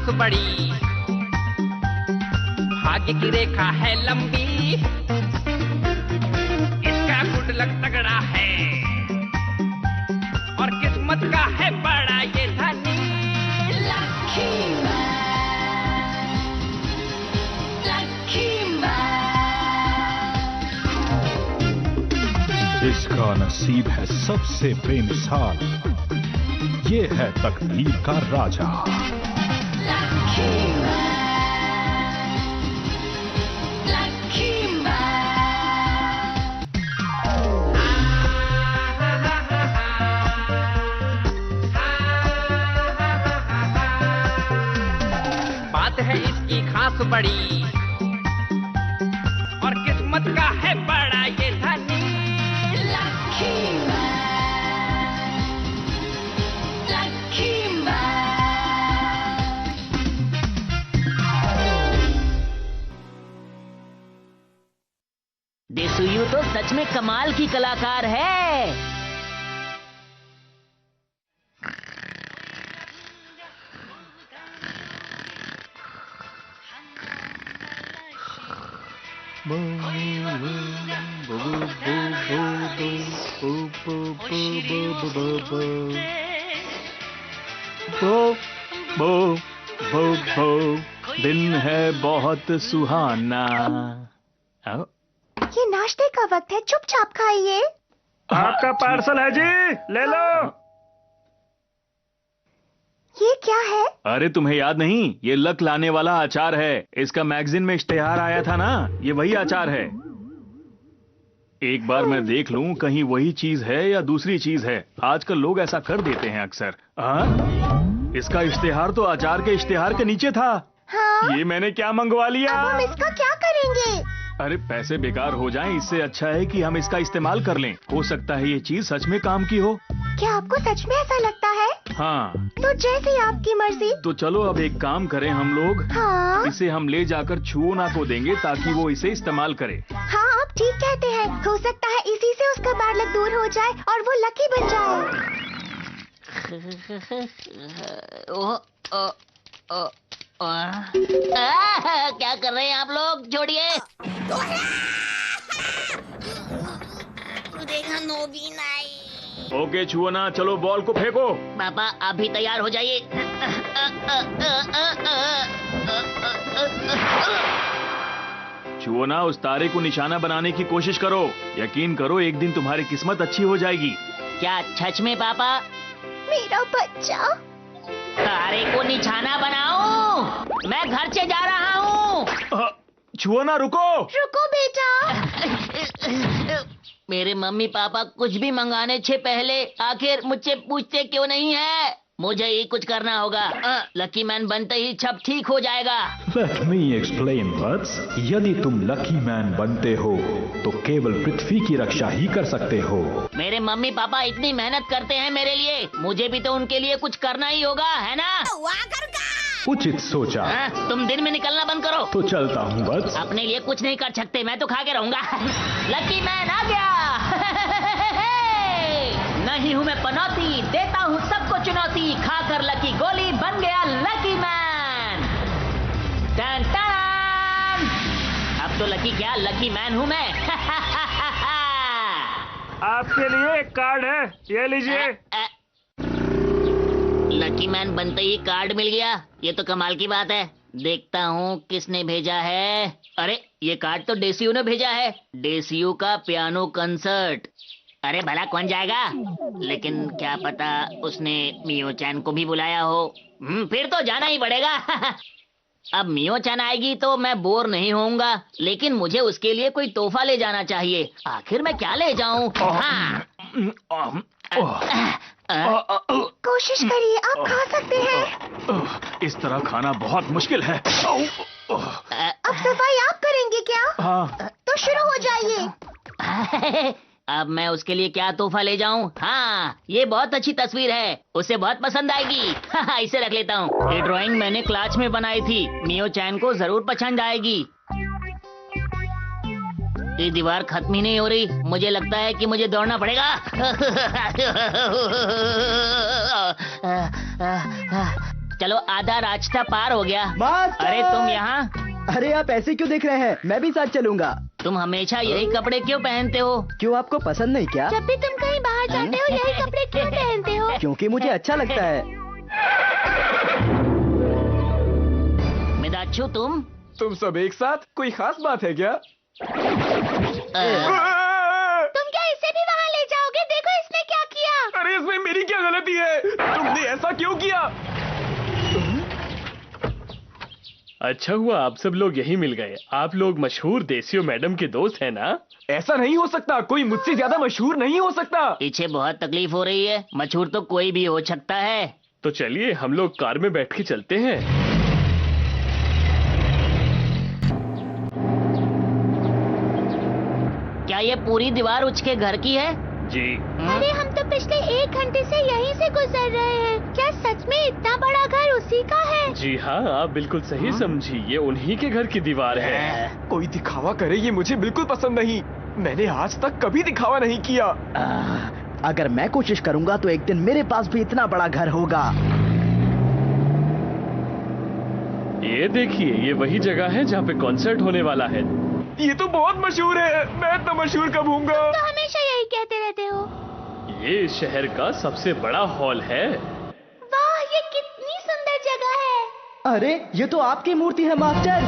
खास बड़ी, भाग्य की रेखा है लंबी, इसका गुड लक तगड़ा है और किस्मत का है बड़ा ये धनी। लकी इसका नसीब है सबसे बेमिसाल, ये है तकदीर का राजा। बात है इसकी खास बड़ी और किस्मत का है बड़ा ये धनी। देसुयू तो सच में कमाल की कलाकार है। दिन है बहुत सुहाना। ये नाश्ते का वक्त है, चुपचाप खाइए। आपका पार्सल है जी, ले लो। ये क्या है? अरे तुम्हें याद नहीं, ये लक लाने वाला अचार है। इसका मैगजीन में इश्तेहार आया था ना, ये वही अचार है। एक बार मैं देख लूं कहीं वही चीज है या दूसरी चीज है। आजकल लोग ऐसा कर देते हैं अक्सर। इसका इश्तेहार तो अचार के इश्तेहार के नीचे था। हाँ? ये मैंने क्या मंगवा लिया? अब हम इसका क्या करेंगे? अरे पैसे बेकार हो जाएं, इससे अच्छा है कि हम इसका इस्तेमाल कर लें। हो सकता है ये चीज सच में काम की हो। क्या आपको सच में ऐसा लगता है? हाँ। तो जैसी आपकी मर्जी। तो चलो अब एक काम करें हम लोग। हाँ? इसे हम ले जाकर छुओना को देंगे ताकि वो इसे इस्तेमाल करे। हाँ, आप ठीक कहते हैं। हो सकता है इसी से उसका बैड लक दूर हो जाए और वो लकी बन जाए। क्या कर रहे हैं आप लोग? छोड़िए। देखा नोबिन आई। ओके छुओना, चलो बॉल को फेंको। पापा आप भी तैयार हो जाइए। छुओना, उस तारे को निशाना बनाने की कोशिश करो। यकीन करो एक दिन तुम्हारी किस्मत अच्छी हो जाएगी। क्या सच में पापा? मेरा बच्चा। तारे को निशाना बनाओ। मैं घर से जा रहा हूँ। छुओना रुको। रुको बेटा। मेरे मम्मी पापा कुछ भी मंगाने से पहले आखिर मुझसे पूछते क्यों नहीं है? मुझे ही कुछ करना होगा। लकी मैन बनते ही सब ठीक हो जाएगा। Let me explain, बट्स। यदि तुम लकी मैन बनते हो तो केवल पृथ्वी की रक्षा ही कर सकते हो। मेरे मम्मी पापा इतनी मेहनत करते हैं मेरे लिए, मुझे भी तो उनके लिए कुछ करना ही होगा, है ना? उचित सोचा। तुम दिन में निकलना बंद करो। तो चलता हूँ बस। अपने लिए कुछ नहीं कर सकते, मैं तो खा के रहूंगा। लकी मैन आ गया। नहीं हूँ मैं पनौती, देता हूँ सबको चुनौती। खाकर लकी गोली बन गया लकी मैन। Ton ton. अब तो लकी क्या, लकी मैन हूँ मैं। आपके लिए एक कार्ड है, ये लीजिए। लकी मैन बनते ही कार्ड मिल गया, ये तो कमाल की बात है। देखता हूँ किसने भेजा है। अरे ये कार्ड तो डेसीयू ने भेजा है। डेसीयू का पियानो कंसर्ट। अरे भला कौन जाएगा? लेकिन क्या पता उसने मियो चैन को भी बुलाया हो। फिर तो जाना ही पड़ेगा। अब मियो चैन आएगी तो मैं बोर नहीं होऊंगा, लेकिन मुझे उसके लिए कोई तोहफा ले जाना चाहिए। आखिर मैं क्या ले जाऊं? हाँ। कोशिश करिए, आप खा सकते हैं। इस तरह खाना बहुत मुश्किल है। अब सफाई आप करेंगे क्या? हाँ। तो शुरू हो जाइए। अब मैं उसके लिए क्या तोहफा ले जाऊं? हाँ, ये बहुत अच्छी तस्वीर है, उसे बहुत पसंद आएगी। इसे रख लेता हूँ। ये ड्राइंग मैंने क्लास में बनाई थी, मियो चैन को जरूर पसंद आएगी। ये दीवार खत्म ही नहीं हो रही, मुझे लगता है कि मुझे दौड़ना पड़ेगा। चलो आधा रास्ता पार हो गया। मास्टर! अरे तुम यहाँ? अरे आप ऐसे क्यों देख रहे हैं? मैं भी साथ चलूंगा। तुम हमेशा यही कपड़े क्यों पहनते हो? क्यों आपको पसंद नहीं क्या? जब भी तुम कहीं बाहर जाते हो यही कपड़े क्यों पहनते हो? क्योंकि मुझे अच्छा लगता है। मिदाक्षु तुम सब एक साथ, कोई खास बात है क्या? तुम क्या इसे भी वहाँ ले जाओगे? देखो इसने क्या किया। अरे इसमें मेरी क्या गलती है? तुमने ऐसा क्यों किया? अच्छा हुआ आप सब लोग यहीं मिल गए। आप लोग मशहूर देसियो मैडम के दोस्त हैं ना? ऐसा नहीं हो सकता, कोई मुझसे ज्यादा मशहूर नहीं हो सकता। पीछे बहुत तकलीफ हो रही है। मशहूर तो कोई भी हो सकता है। तो चलिए हम लोग कार में बैठ के चलते हैं। क्या ये पूरी दीवार उसके घर की है? जी। अरे हम तो पिछले 1 घंटे से यहीं से गुजर रहे हैं। क्या सच में इतना बड़ा घर उसी का है? जी हाँ, आप बिल्कुल सही समझी। ये उन्हीं के घर की दीवार है। कोई दिखावा करे ये मुझे बिल्कुल पसंद नहीं। मैंने आज तक कभी दिखावा नहीं किया। अगर मैं कोशिश करूंगा तो एक दिन मेरे पास भी इतना बड़ा घर होगा। ये देखिए, ये वही जगह है जहाँ पे कॉन्सर्ट होने वाला है। ये तो बहुत मशहूर है। मैं इतना मशहूर कब हूँगा? तो हमेशा यही कहते रहते हो। ये शहर का सबसे बड़ा हॉल है। वाह, ये कितनी सुंदर जगह है। अरे ये तो आपकी मूर्ति है मास्टर।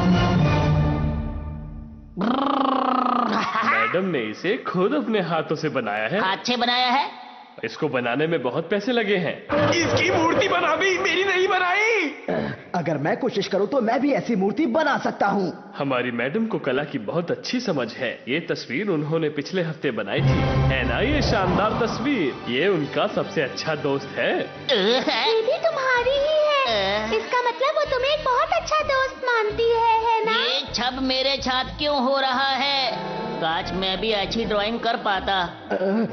मैडम ने इसे खुद अपने हाथों से बनाया है। हाथ से बनाया है? इसको बनाने में बहुत पैसे लगे हैं। इसकी मूर्ति बना भी, मेरी नहीं बनाई। अगर मैं कोशिश करूं तो मैं भी ऐसी मूर्ति बना सकता हूं। हमारी मैडम को कला की बहुत अच्छी समझ है। ये तस्वीर उन्होंने पिछले हफ्ते बनाई थी, है ना? ये शानदार तस्वीर। ये उनका सबसे अच्छा दोस्त है। ये भी तुम्हारी ही है। इसका मतलब वो तुम्हें एक बहुत अच्छा दोस्त मानती है ना? ये छब मेरे साथ क्यों हो रहा है? काश मैं भी अच्छी ड्राइंग कर पाता।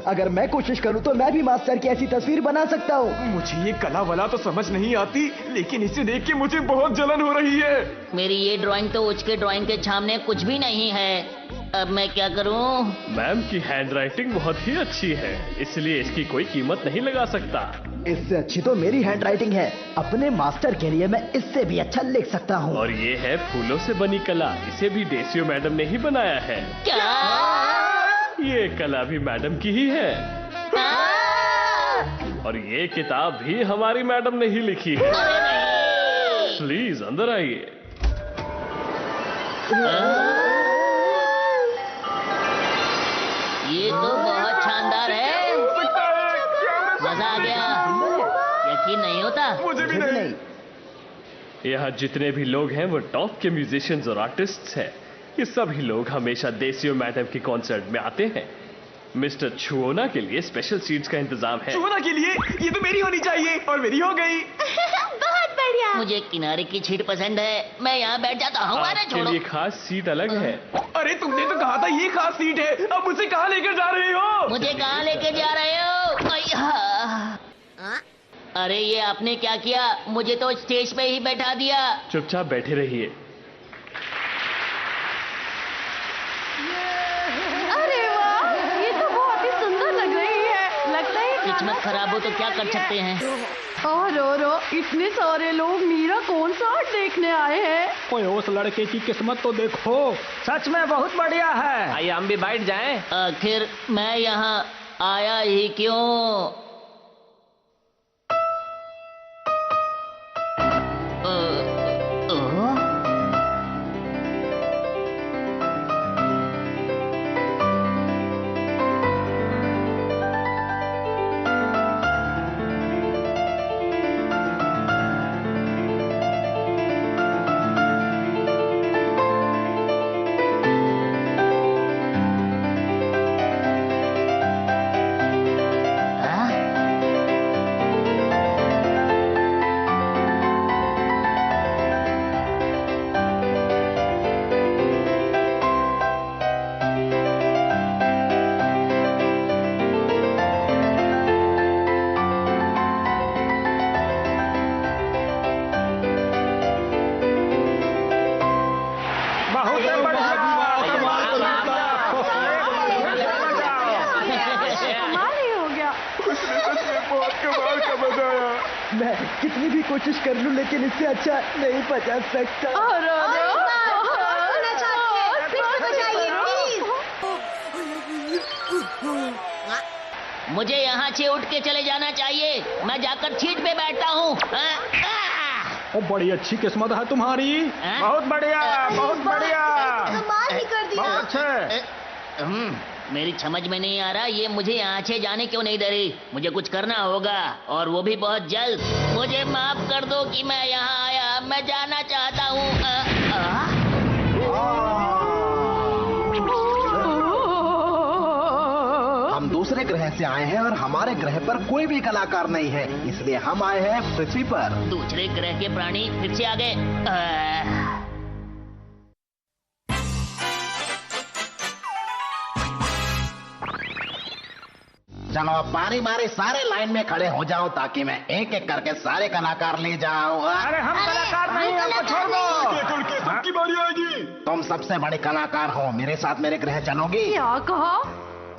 अगर मैं कोशिश करूं तो मैं भी मास्टर की ऐसी तस्वीर बना सकता हूं। मुझे ये कला वाला तो समझ नहीं आती, लेकिन इसे देख के मुझे बहुत जलन हो रही है। मेरी ये ड्राइंग तो उसके ड्राइंग के सामने कुछ भी नहीं है। अब मैं क्या करूं? मैम की हैंडराइटिंग बहुत ही अच्छी है, इसलिए इसकी कोई कीमत नहीं लगा सकता। इससे अच्छी तो मेरी हैंडराइटिंग है। अपने मास्टर के लिए मैं इससे भी अच्छा लिख सकता हूँ। और ये है फूलों से बनी कला। इसे भी देसियो मैडम ने ही बनाया है। क्या? ये कला भी मैडम की ही है। और ये किताब भी हमारी मैडम ने ही लिखी है। प्लीज अंदर आइए। ये तो बहुत शानदार है। मजा आ गया। यकीन नहीं होता। मुझे भी नहीं। यहाँ जितने भी लोग हैं वो टॉप के म्यूजिशियंस और आर्टिस्ट्स हैं। ये सभी लोग हमेशा देसियो मैडम के कॉन्सर्ट में आते हैं। मिस्टर छुओना के लिए स्पेशल सीट्स का इंतजाम है। छुओना के लिए? ये तो मेरी होनी चाहिए, और मेरी हो गई। बहुत बढ़िया। मुझे किनारे की सीट पसंद है। मैं यहाँ बैठ जाता हूँ। अरे आपके छोड़ो। लिए खास सीट अलग है। अरे तुमने तो कहा था ये खास सीट है। अब मुझे कहाँ लेकर जा रहे हो? मुझे कहाँ लेके जा रहे हो? हाँ? अरे ये आपने क्या किया? मुझे तो स्टेज पे ही बैठा दिया। चुपचाप बैठे रहिए। अरे वाह, ये तो बहुत ही सुंदर लग रही है। लगता है किस्मत खराब हो तो क्या कर सकते हैं? रो इतने सारे लोग मेरा कॉन्सर्ट देखने आए हैं। ओए उस लड़के की किस्मत तो देखो, सच में बहुत बढ़िया है। आइए हम भी बैठ जाएं। आखिर मैं यहाँ आया ही क्यों? मैं कितनी भी कोशिश कर लूं लेकिन इससे अच्छा नहीं बचा सकता। मुझे यहाँ से उठ के चले जाना चाहिए। मैं जाकर सीट पे बैठता हूँ। ओ बड़ी अच्छी किस्मत है तुम्हारी। बहुत बढ़िया, बहुत बढ़िया, कमाल ही कर दिया। बहुत अच्छे। मेरी समझ में नहीं आ रहा ये मुझे यहाँ से जाने क्यों नहीं दे रही। मुझे कुछ करना होगा और वो भी बहुत जल्द। मुझे माफ कर दो कि मैं यहाँ आया। मैं जाना चाहता हूँ। हम दूसरे ग्रह से आए हैं और हमारे ग्रह पर कोई भी कलाकार नहीं है, इसलिए हम आए हैं पृथ्वी पर। दूसरे ग्रह के प्राणी फिर से आ गए। चलो अब बारी बारी सारे लाइन में खड़े हो जाओ ताकि मैं एक एक करके सारे कलाकार ले जाऊं। अरे हम कलाकार नहीं, हमको छोड़ दो। सबकी बारी आएगी। तुम सबसे बड़े कलाकार हो, मेरे साथ मेरे ग्रह चलोगी? क्या कहा?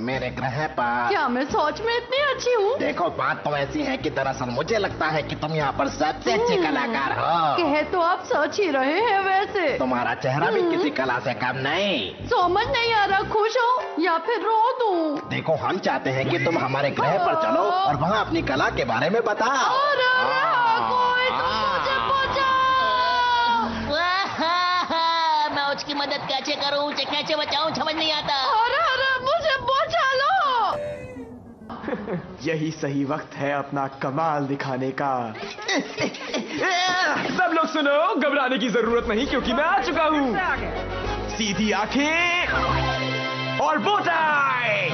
मेरे ग्रह पर। क्या मैं सच में इतनी अच्छी हूँ? देखो बात तो ऐसी है कि दरअसल मुझे लगता है कि तुम यहाँ पर सबसे अच्छे कलाकार हो। कहे तो आप सच ही रहे हैं वैसे। तुम्हारा चेहरा भी किसी कला से कम नहीं। समझ नहीं आ रहा, खुश हो या फिर रो दूं? देखो हम चाहते हैं कि तुम हमारे ग्रह पर चलो और वहाँ अपनी कला के बारे में बताओ। कोई तो मुझे मैं उसकी मदद कैसे करूँ, उसे कैसे बचाऊँ, समझ नहीं आता। मुझे बचा लो। यही सही वक्त है अपना कमाल दिखाने का। सब लोग सुनो, घबराने की जरूरत नहीं क्योंकि मैं आ चुका हूँ। सीधी आंखें और बोटाई।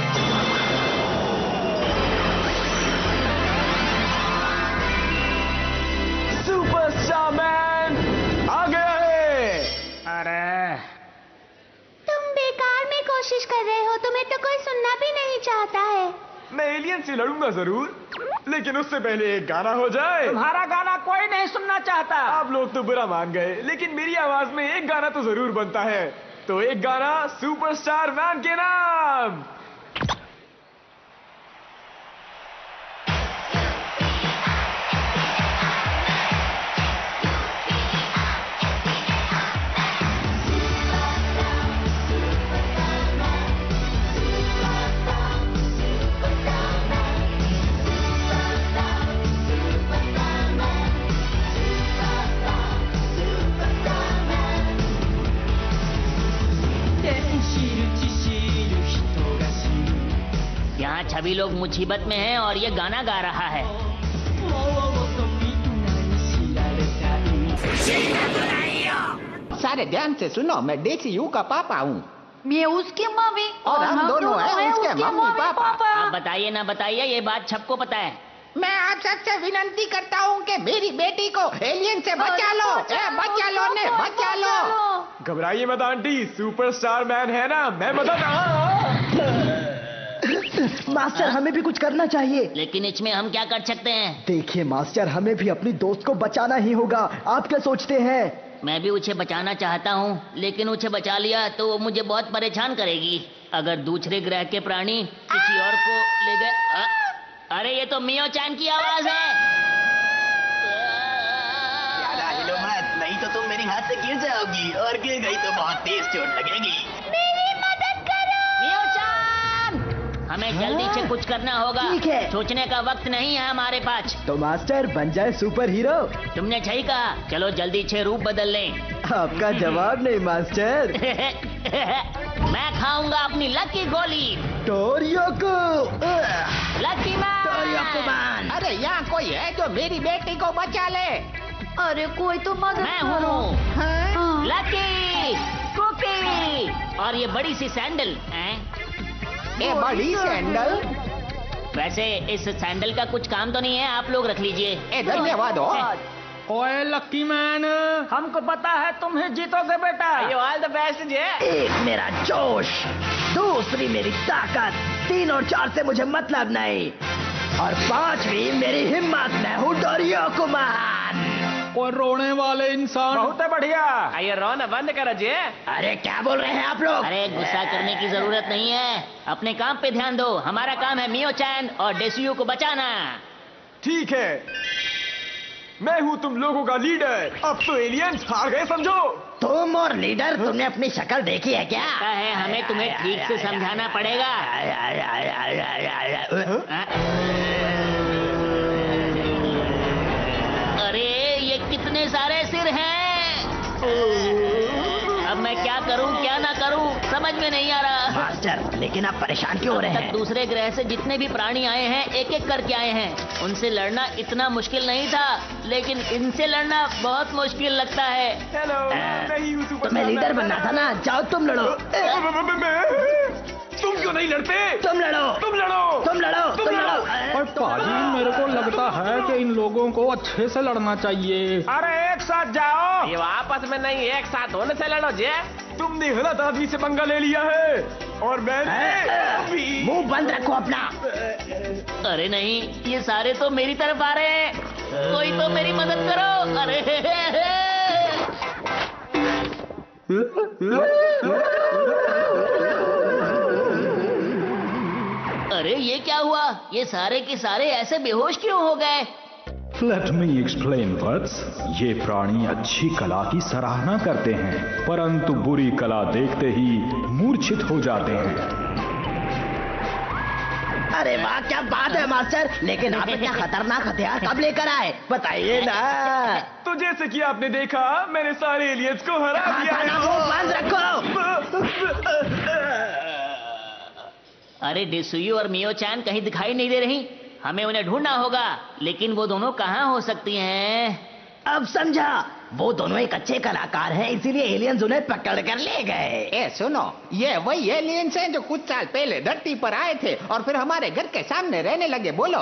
सुपरस्टार मैन आ गया है। अरे तुम बेकार में कोशिश कर रहे हो, तुम्हें तो कोई सुनना भी नहीं चाहता है। मैं एलियन से लड़ूंगा जरूर, लेकिन उससे पहले एक गाना हो जाए। तुम्हारा गाना कोई नहीं सुनना चाहता। आप लोग तो बुरा मान गए, लेकिन मेरी आवाज में एक गाना तो जरूर बनता है। तो एक गाना सुपरस्टार मैन के नाम। यहाँ सभी लोग मुसीबत में हैं और ये गाना गा रहा है। सारे ध्यान से सुनो, मैं DCU का पापा हूँ मैं उसकी मम्मी और हम दोनों हैं उसके मम्मी पापा। आप बताइए ना बताइए, ये बात सबको पता है। मैं आप सबसे विनती करता हूँ कि मेरी बेटी को एलियन से बचा लो। बचा लो ने, बचा लो। घबराइए मत आंटी, सुपरस्टार मैन है ना, मैं बताता। मास्टर हमें भी कुछ करना चाहिए। लेकिन इसमें हम क्या कर सकते हैं? देखिए मास्टर, हमें भी अपनी दोस्त को बचाना ही होगा। आप क्या सोचते हैं? मैं भी उसे बचाना चाहता हूँ, लेकिन उसे बचा लिया तो वो मुझे बहुत परेशान करेगी। अगर दूसरे ग्रह के प्राणी किसी और को ले गए। अरे ये तो मियो चान की आवाज है। नहीं तो तुम मेरी हाथ से गिर जाओगी और गिर गई तो बहुत तेज चोट लगेगी। मेरी मदद करो। मियो चान, हमें जल्दी से कुछ करना होगा। ठीक है। सोचने का वक्त नहीं है हमारे पास। तो मास्टर बन जाए सुपर हीरो। तुमने सही कहा, चलो जल्दी से रूप बदल लें। आपका जवाब नहीं मास्टर। मैं खाऊंगा अपनी लकी गोली। टोरियोको। Lucky man. अरे यहाँ कोई है जो मेरी बेटी को बचा ले? अरे कोई तो मदद मैं करो। हूँ लकी कुकी। और ये बड़ी सी सैंडल हैं? ये बड़ी सैंडल? वैसे इस सैंडल का कुछ काम तो नहीं है, आप लोग रख लीजिए। धन्यवाद हो। ओए लकी मैन, हमको पता है तुम ही जीतोगे बेटा। ऑल द बेस्ट जी। एक मेरा जोश, दूसरी मेरी ताकत, 3 और 4 से मुझे मतलब नहीं, और 5वीं मेरी हिम्मत। मैं हूँ डोरियोको महान। और रोने वाले इंसान। बहुत बढ़िया। आइए रोना बंद करो जी। अरे क्या बोल रहे हैं आप लोग? अरे गुस्सा करने की जरूरत नहीं है, अपने काम पे ध्यान दो। हमारा काम है मियो चैन और डेसियो को बचाना। ठीक है, मैं हूँ तुम लोगों का लीडर। अब तो एलियंस हार गए समझो। तुम और लीडर, तुमने अपनी शक्ल देखी है क्या? लगता है हमें तुम्हें ठीक से समझाना पड़ेगा। अरे ये कितने सारे सिर हैं। अब मैं क्या करूं क्या ना करूं समझ में नहीं आ रहा। मास्टर, लेकिन आप परेशान क्यों हो रहे हैं? दूसरे ग्रह से जितने भी प्राणी आए हैं एक एक करके आए हैं। उनसे लड़ना इतना मुश्किल नहीं था, लेकिन इनसे लड़ना बहुत मुश्किल लगता है। हेलो, नहीं हूँ सुपर। तुम्हें लीडर बनना था ना, जाओ तुम लड़ो। तुम क्यों नहीं लड़ते? तुम लड़ो, तुम लड़ो, तुम लड़ो, तुम लड़ो। और पाजी, मेरे को लगता है कि इन लोगों को अच्छे से लड़ना चाहिए। अरे एक साथ जाओ। ये आपस में नहीं, एक साथ होने से लड़ो जे। तुमने गलत आदमी से पंगा ले लिया है और मैंने मुंह बंद रखो अपना। अरे नहीं, ये सारे तो मेरी तरफ आ रहे हैं। कोई तो मेरी मदद करो। अरे ये क्या हुआ? ये सारे के सारे ऐसे बेहोश क्यों हो गए? लेट मी एक्सप्लेन वत्स। ये प्राणी अच्छी कला की सराहना करते हैं, परंतु बुरी कला देखते ही मूर्छित हो जाते हैं। अरे वाह, क्या बात है मास्टर। लेकिन आप इतना खतरनाक हथियार कब लेकर आए, बताइए ना। तो जैसे कि आपने देखा, मैंने सारे एलियंस को हरा दिया है। मुंह बंद रखो। अरे डिसुयु और मियो चैन कहीं दिखाई नहीं दे रही। हमें उन्हें ढूंढना होगा, लेकिन वो दोनों कहाँ हो सकती हैं? अब समझा, वो दोनों एक अच्छे कलाकार हैं, इसीलिए एलियंस उन्हें पकड़ कर ले गए। ए सुनो, ये वही एलियंस हैं जो कुछ साल पहले धरती पर आए थे और फिर हमारे घर के सामने रहने लगे। बोलो।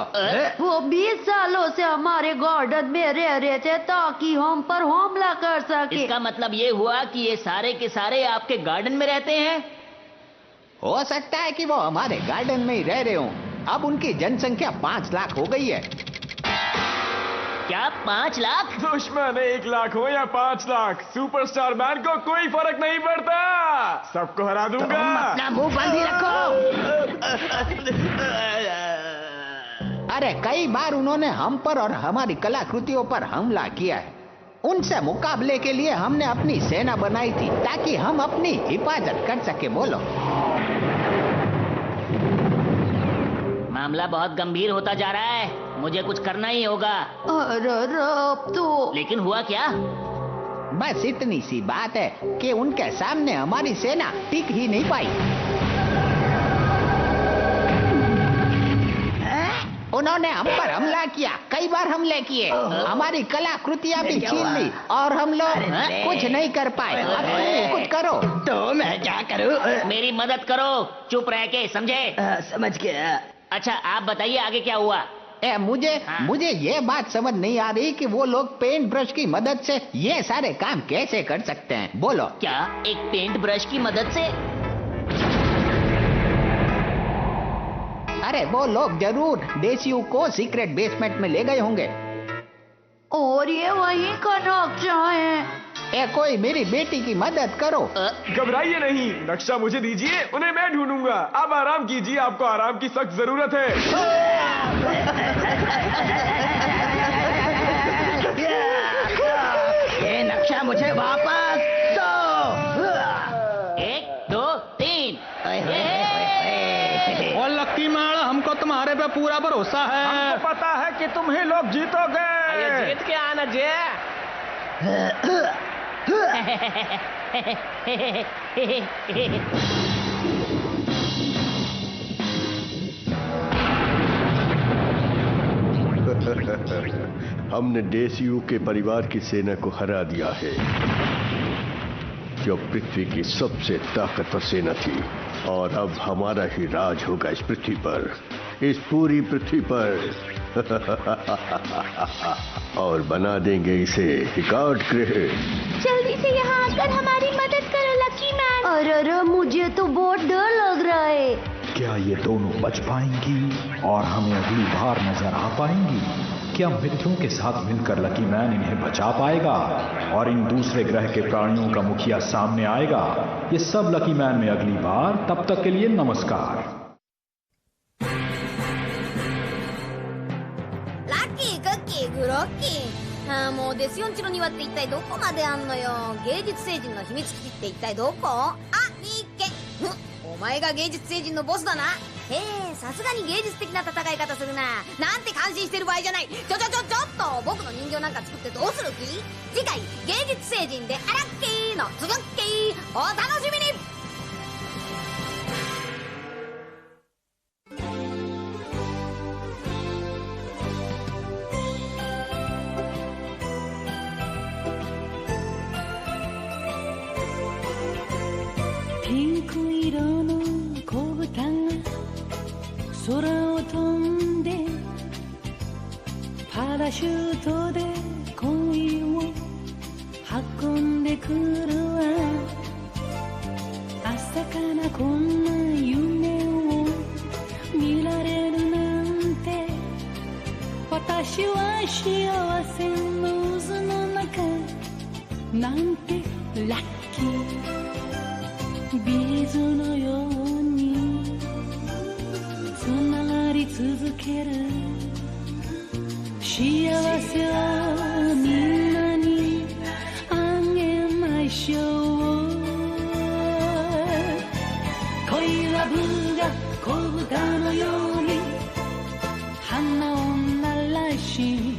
वो 20 सालों से हमारे गार्डन में रह रहे थे ताकि हम पर हमला कर सके। इसका मतलब ये हुआ कि ये सारे के सारे आपके गार्डन में रहते हैं? हो सकता है कि वो हमारे गार्डन में ही रह रहे हों। अब उनकी जनसंख्या 5 लाख हो गई है। क्या 5 लाख? दुश्मन 1 लाख हो या 5 लाख, सुपरस्टार मैन को कोई फर्क नहीं पड़ता। सबको हरा दूंगा। अपना मुंह बंद ही रखो। अरे कई बार उन्होंने हम पर और हमारी कलाकृतियों पर हमला किया है। उनसे मुकाबले के लिए हमने अपनी सेना बनाई थी ताकि हम अपनी हिफाजत कर सके। बोलो। मामला बहुत गंभीर होता जा रहा है, मुझे कुछ करना ही होगा। अरे अब तो। लेकिन हुआ क्या? बस इतनी सी बात है कि उनके सामने हमारी सेना टिक ही नहीं पाई। उन्होंने हम पर हमला किया, कई बार हमले किए, हमारी कलाकृतियां भी छीन ली और हम लोग कुछ नहीं कर पाए। अब तुम कुछ करो। तो मैं क्या करूं? मेरी मदद करो, चुप रह के, समझे? समझ गया। अच्छा आप बताइए आगे क्या हुआ? मुझे ये बात समझ नहीं आ रही कि वो लोग पेंट ब्रश की मदद से ये सारे काम कैसे कर सकते हैं। बोलो। क्या एक पेंट ब्रश की मदद से? अरे वो लोग जरूर डेसियू को सीक्रेट बेसमेंट में ले गए होंगे और ये वहीं का नक्शा है। कोई मेरी बेटी की मदद करो। घबराइए नहीं, नक्शा मुझे दीजिए, उन्हें मैं ढूंढूंगा। आप आराम कीजिए, आपको आराम की सख्त जरूरत है। ये नक्शा मुझे वापस दो। 1 2 3। और लक्की मैन, हमको तुम्हारे पे पूरा भरोसा है। हमको पता है कि तुम ही लोग जीतोगे। जीत के आना जे। हमने डेसियू के परिवार की सेना को हरा दिया है, जो पृथ्वी की सबसे ताकतवर सेना थी। और अब हमारा ही राज होगा इस पृथ्वी पर, इस पूरी पृथ्वी पर। और बना देंगे इसे रिकॉर्ड गृह। जल्दी से यहाँ आकर हमारी मदद करो लकी मैन। अरे मुझे तो बहुत डर लग रहा है। क्या ये दोनों बच पाएंगी और हमें अगली बार नजर आ पाएंगी? क्या मित्रों के साथ मिलकर लकी मैन इन्हें बचा पाएगा और इन दूसरे ग्रह के प्राणियों का मुखिया सामने आएगा? ये सब लकी मैन में अगली बार। तब तक के लिए नमस्कार। Lucky cookie गुरोकी あーもうですよんちの庭って一体どこまであんのよ。芸術星人の秘密基地って一体どこ？あ、いいっけ。お前が芸術星人のボスだな。へえ、さすがに芸術的な戦い方するな。なんて感心してる場合じゃない。ちょっと僕の人形なんか作ってどうする気？次回芸術星人でアラッキーの続きお楽しみに。ピンク色の子豚が空を飛んでパラシュートで恋を運んでくるわ。朝からこんな夢を見られるなんて、私は幸せの渦の中なんてラッキー。ビーズのようにつながり続ける幸せをみんなにあげましょう。恋はブが子豚のように花を鳴らし、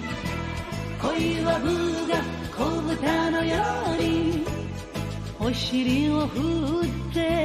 恋はブが子豚のようにお尻を振って